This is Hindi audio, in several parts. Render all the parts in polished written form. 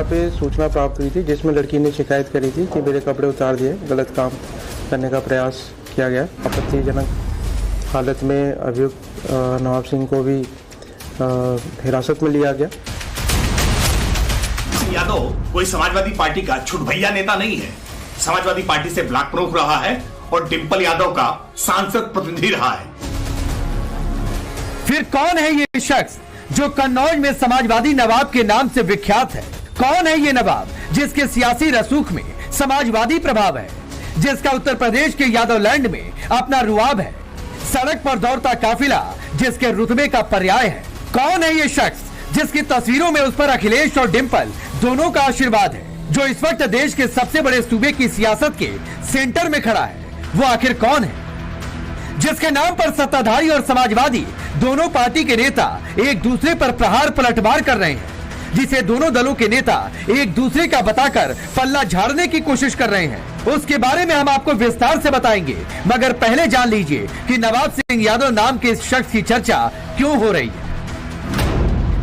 पे सूचना प्राप्त हुई थी जिसमें लड़की ने शिकायत करी थी कि मेरे कपड़े उतार दिए, गलत काम करने का प्रयास किया गया। आपत्तिजनक हालत में अभियुक्त नवाब सिंह को भी हिरासत में लिया गया। यादव कोई समाजवादी पार्टी का छुटभैया नेता नहीं है। समाजवादी पार्टी से ब्लॉक प्रमुख रहा है और डिंपल यादव का सांसद प्रतिनिधि रहा है। फिर कौन है ये शख्स जो कन्नौज में समाजवादी नवाब के नाम से विख्यात है? कौन है ये नवाब जिसके सियासी रसूख में समाजवादी प्रभाव है, जिसका उत्तर प्रदेश के यादव लैंड में अपना रुआब है, सड़क पर दौड़ता काफिला जिसके रुतबे का पर्याय है? कौन है ये शख्स जिसकी तस्वीरों में उस पर अखिलेश और डिंपल दोनों का आशीर्वाद है, जो इस वक्त देश के सबसे बड़े सूबे की सियासत के सेंटर में खड़ा है? वो आखिर कौन है जिसके नाम पर सत्ताधारी और समाजवादी दोनों पार्टी के नेता एक दूसरे पर प्रहार पलटवार कर रहे हैं, जिसे दोनों दलों के नेता एक दूसरे का बताकर पल्ला झाड़ने की कोशिश कर रहे हैं? उसके बारे में हम आपको विस्तार से बताएंगे, मगर पहले जान लीजिए कि नवाब सिंह यादव नाम के इस शख्स की चर्चा क्यों हो रही है।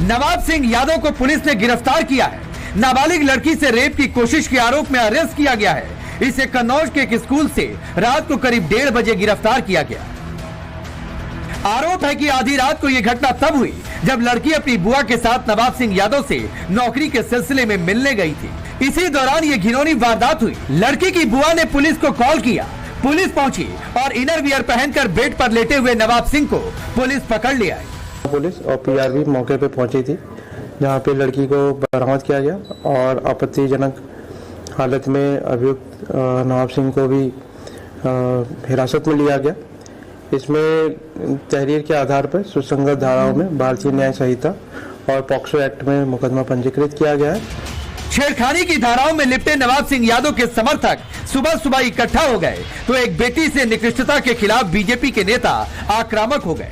नवाब सिंह यादव को पुलिस ने गिरफ्तार किया है। नाबालिग लड़की से रेप की कोशिश के आरोप में अरेस्ट किया गया है। इसे कन्नौज के एक स्कूल से रात को करीब 1:30 बजे गिरफ्तार किया गया। आरोप है कि आधी रात को यह घटना तब हुई जब लड़की अपनी बुआ के साथ नवाब सिंह यादव से नौकरी के सिलसिले में मिलने गई थी। इसी दौरान ये घिनौनी वारदात हुई। लड़की की बुआ ने पुलिस को कॉल किया, पुलिस पहुंची और इनर वियर पहनकर बेड पर लेटे हुए नवाब सिंह को पुलिस पकड़ लिया। पुलिस और पीआरबी मौके पे पहुंची थी, जहां पे लड़की को बरामद किया गया और आपत्तिजनक हालत में अभियुक्त नवाब सिंह को भी हिरासत में लिया गया। इसमें तहरीर के आधार पर सुसंगत धाराओं में भारतीय न्याय संहिता और पॉक्सो एक्ट में मुकदमा पंजीकृत किया गया है। छेड़खानी की धाराओं में लिपटे नवाब सिंह यादव के समर्थक सुबह सुबह इकट्ठा हो गए तो एक बेटी से निकृष्टता के खिलाफ बीजेपी के नेता आक्रामक हो गए।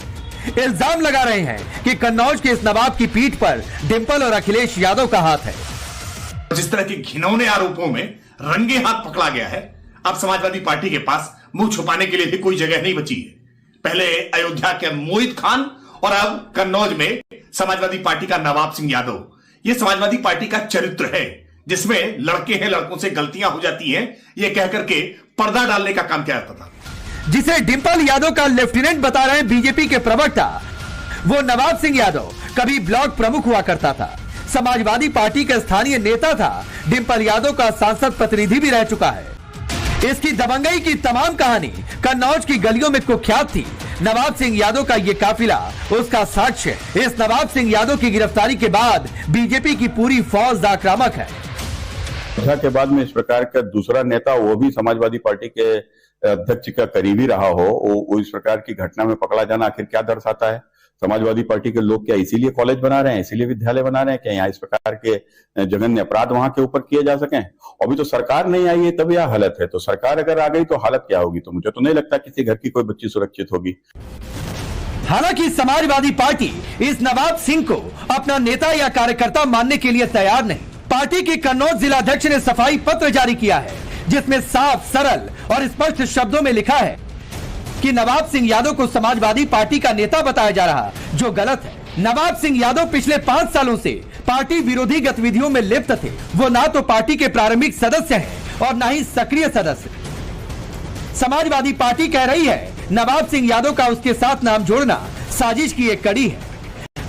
इल्जाम लगा रहे हैं कि कन्नौज के इस नवाब की पीठ पर डिंपल और अखिलेश यादव का हाथ है। जिस तरह के घिनौने आरोपों में रंगे हाथ पकड़ा गया है, अब समाजवादी पार्टी के पास मुंह छुपाने के लिए भी कोई जगह नहीं बची है। पहले अयोध्या के मोहित खान और अब कन्नौज में समाजवादी पार्टी का नवाब सिंह यादव। यह समाजवादी पार्टी का चरित्र है जिसमें लड़के हैं लड़कों से गलतियां हो जाती हैं, यह कहकर के पर्दा डालने का काम किया जाता था। जिसे डिंपल यादव का लेफ्टिनेंट बता रहे हैं बीजेपी के प्रवक्ता, वो नवाब सिंह यादव कभी ब्लॉक प्रमुख हुआ करता था, समाजवादी पार्टी का स्थानीय नेता था, डिंपल यादव का सांसद प्रतिनिधि भी रह चुका है। इसकी दबंगई की तमाम कहानी कन्नौज की गलियों में कुख्यात थी। नवाब सिंह यादव का ये काफिला उसका साक्ष्य है। इस नवाब सिंह यादव की गिरफ्तारी के बाद बीजेपी की पूरी फौज आक्रामक है। के बाद में इस प्रकार का दूसरा नेता, वो भी समाजवादी पार्टी के अध्यक्ष का करीबी रहा हो, वो इस प्रकार की घटना में पकड़ा जाना आखिर क्या दर्शाता है? समाजवादी पार्टी के लोग क्या इसीलिए कॉलेज बना रहे हैं, इसीलिए विद्यालय बना रहे हैं कि यहाँ इस प्रकार के जघन्य अपराध वहां के ऊपर किए जा सकें? अभी तो सरकार नहीं आई है तब यह हालत है, तो सरकार अगर आ गई तो हालत क्या होगी? तो मुझे तो नहीं लगता किसी घर की कोई बच्ची सुरक्षित होगी। हालांकि समाजवादी पार्टी इस नवाब सिंह को अपना नेता या कार्यकर्ता मानने के लिए तैयार नहीं। पार्टी की कन्नौज जिलाध्यक्ष ने सफाई पत्र जारी किया है जिसमें साफ, सरल और स्पष्ट शब्दों में लिखा है कि नवाब सिंह यादव को समाजवादी पार्टी का नेता बताया जा रहा, जो गलत है। नवाब सिंह यादव पिछले 5 सालों से पार्टी विरोधी गतिविधियों में लिप्त थे। वो ना तो पार्टी के प्रारंभिक सदस्य हैं और ना ही सक्रिय सदस्य। समाजवादी पार्टी कह रही है नवाब सिंह यादव का उसके साथ नाम जोड़ना साजिश की एक कड़ी है।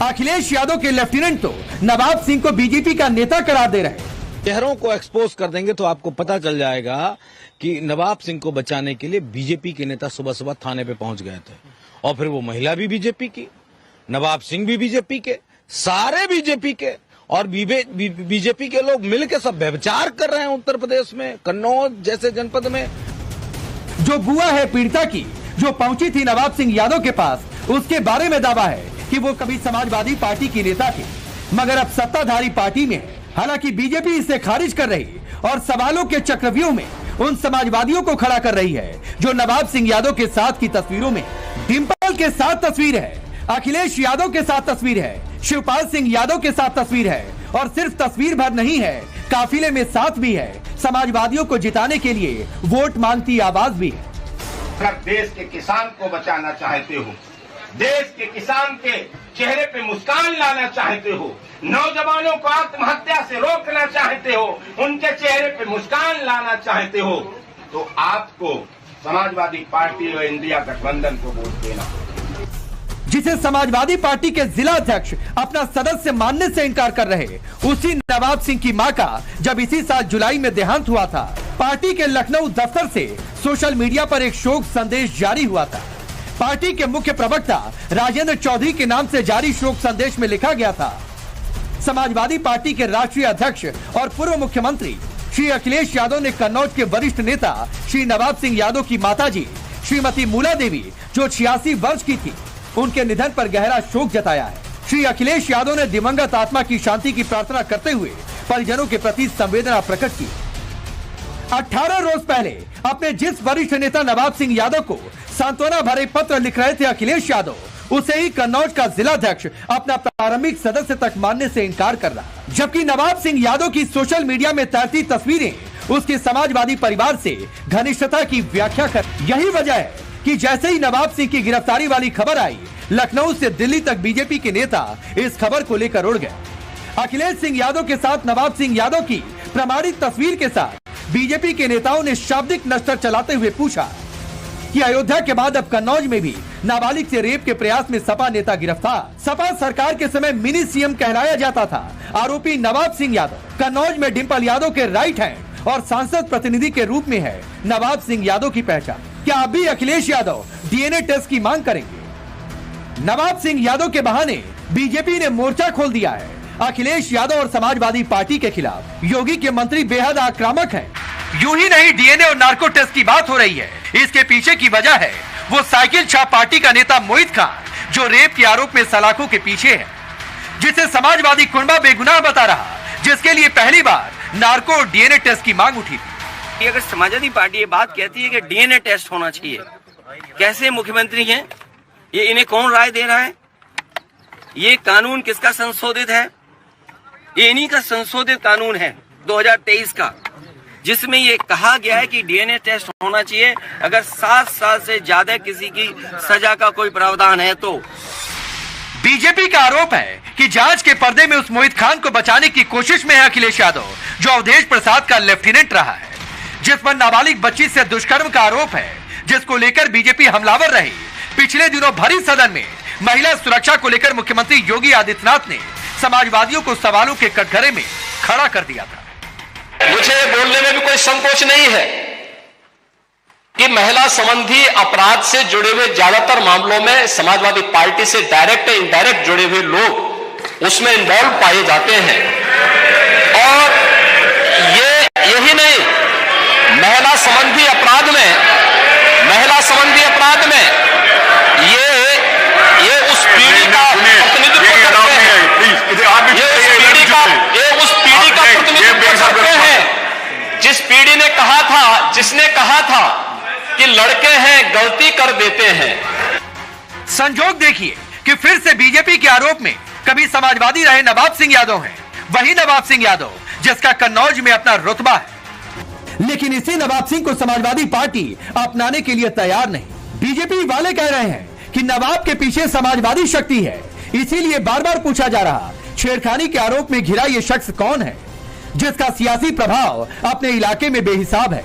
अखिलेश यादव के लेफ्टिनेंट तो नवाब सिंह को बीजेपी का नेता करार दे रहे हैं। चेहरों को एक्सपोज कर देंगे तो आपको पता चल जाएगा कि नवाब सिंह को बचाने के लिए बीजेपी के नेता सुबह सुबह थाने पे पहुंच गए थे, और फिर वो महिला भी बीजेपी की, नवाब सिंह भी बीजेपी के, सारे बीजेपी के, और बीजेपी के लोग मिलकर सब व्यभिचार कर रहे हैं उत्तर प्रदेश में, कन्नौज जैसे जनपद में। जो बुआ है पीड़िता की, जो पहुंची थी नवाब सिंह यादव के पास, उसके बारे में दावा है कि वो कभी समाजवादी पार्टी की नेता थी, मगर अब सत्ताधारी पार्टी में है। हालांकि बीजेपी इसे खारिज कर रही और सवालों के चक्रव्यूह में उन समाजवादियों को खड़ा कर रही है जो नवाब सिंह यादव के साथ की तस्वीरों में डिंपल के साथ तस्वीर है, अखिलेश यादव के साथ तस्वीर है, शिवपाल सिंह यादव के साथ तस्वीर है, और सिर्फ तस्वीर भर नहीं है, काफिले में साथ भी है। समाजवादियों को जिताने के लिए वोट मांगती आवाज भी है। अगर देश के किसान को बचाना चाहते हो देश के किसान के चेहरे पे मुस्कान लाना चाहते हो, नौजवानों को आत्महत्या से रोकना चाहते हो, उनके चेहरे पे मुस्कान लाना चाहते हो, तो आपको समाजवादी पार्टी और इंडिया गठबंधन को वोट देना। जिसे समाजवादी पार्टी के जिला अध्यक्ष अपना सदस्य मानने से इनकार कर रहे, उसी नवाब सिंह की मां का जब इसी साल जुलाई में देहांत हुआ था, पार्टी के लखनऊ दफ्तर से सोशल मीडिया पर एक शोक संदेश जारी हुआ था। पार्टी के मुख्य प्रवक्ता राजेंद्र चौधरी के नाम से जारी शोक संदेश में लिखा गया था, समाजवादी पार्टी के राष्ट्रीय अध्यक्ष और पूर्व मुख्यमंत्री श्री अखिलेश यादव ने कन्नौज के वरिष्ठ नेता श्री नवाब सिंह यादव की माताजी श्रीमती मूला देवी, जो 86 वर्ष की थी, उनके निधन पर गहरा शोक जताया है। श्री अखिलेश यादव ने दिवंगत आत्मा की शांति की प्रार्थना करते हुए परिजनों के प्रति संवेदना प्रकट की। 18 रोज पहले अपने जिस वरिष्ठ नेता नवाब सिंह यादव को सांत्वना भरे पत्र लिख रहे थे अखिलेश यादव, उसे ही कन्नौज का जिलाध्यक्ष अपना प्रारंभिक सदस्य तक मानने से इनकार कर रहा। जबकि नवाब सिंह यादव की सोशल मीडिया में तैरती तस्वीरें उसके समाजवादी परिवार से घनिष्ठता की व्याख्या कर। यही वजह है कि जैसे ही नवाब सिंह की गिरफ्तारी वाली खबर आई, लखनऊ से दिल्ली तक बीजेपी के नेता इस खबर को लेकर उड़ गए। अखिलेश सिंह यादव के साथ नवाब सिंह यादव की प्रमाणित तस्वीर के साथ बीजेपी के नेताओं ने शाब्दिक नस्तर चलाते हुए पूछा कि अयोध्या के बाद अब कन्नौज में भी नाबालिग से रेप के प्रयास में सपा नेता गिरफ्तार। सपा सरकार के समय मिनी सीएम कहलाया जाता था आरोपी नवाब सिंह यादव कन्नौज में डिम्पल यादव के राइट हैंड और सांसद प्रतिनिधि के रूप में है नवाब सिंह यादव की पहचान। क्या अभी अखिलेश यादव डीएनए टेस्ट की मांग करेंगे? नवाब सिंह यादव के बहाने बीजेपी ने मोर्चा खोल दिया है अखिलेश यादव और समाजवादी पार्टी के खिलाफ। योगी के मंत्री बेहद आक्रामक हैं। यूं ही नहीं, डीएनए और नार्को टेस्ट की बात हो रही है। इसके पीछे की वजह है वो साइकिल छाप पार्टी का नेता मोहित खान, जो रेप के आरोप में सलाखों के पीछे है, जिसे समाजवादी कुनबा बेगुनाह बता रहा, जिसके लिए पहली बार नार्को और डीएनए टेस्ट की मांग उठी थी। अगर समाजवादी पार्टी ये बात कहती है कि डीएनए टेस्ट होना चाहिए, कैसे मुख्यमंत्री हैं ये, इन्हें कौन राय दे रहा है? ये कानून किसका संशोधित है? ये इन्हीं का संशोधित कानून है 2023 का, जिसमें ये कहा गया है कि डीएनए टेस्ट होना चाहिए अगर 7 साल से ज्यादा किसी की सजा का कोई प्रावधान है तो। बीजेपी का आरोप है कि जांच के पर्दे में उस मोहित खान को बचाने की कोशिश में है अखिलेश यादव, जो अवधेश प्रसाद का लेफ्टिनेंट रहा है, जिस पर नाबालिग बच्ची से दुष्कर्म का आरोप है, जिसको लेकर बीजेपी हमलावर रही। पिछले दिनों भरी सदन में महिला सुरक्षा को लेकर मुख्यमंत्री योगी आदित्यनाथ ने समाजवादियों को सवालों के कटघरे में खड़ा कर दिया था। मुझे बोलने में भी कोई संकोच नहीं है कि महिला संबंधी अपराध से जुड़े हुए ज्यादातर मामलों में समाजवादी पार्टी से डायरेक्ट या इनडायरेक्ट जुड़े हुए लोग उसमें इन्वॉल्व पाए जाते हैं। और यही नहीं, महिला संबंधी अपराध में ये उस पीढ़ी का प्रतिनिधित्व करते हैं, ये उस पीढ़ी का प्रतिनिधित्व करते हैं जिसने कहा था कि लड़के हैं गलती कर देते हैं। संजोग देखिए कि फिर से बीजेपी के आरोप में कभी समाजवादी रहे नवाब सिंह यादव हैं, वही नवाब सिंह यादव जिसका कन्नौज में अपना रुतबा है। लेकिन इसी नवाब सिंह को समाजवादी पार्टी अपनाने के लिए तैयार नहीं। बीजेपी वाले कह रहे हैं कि नवाब के पीछे समाजवादी शक्ति है, इसीलिए बार बार पूछा जा रहा छेड़खानी के आरोप में घिरा ये शख्स कौन है, जिसका सियासी प्रभाव अपने इलाके में बेहिसाब है।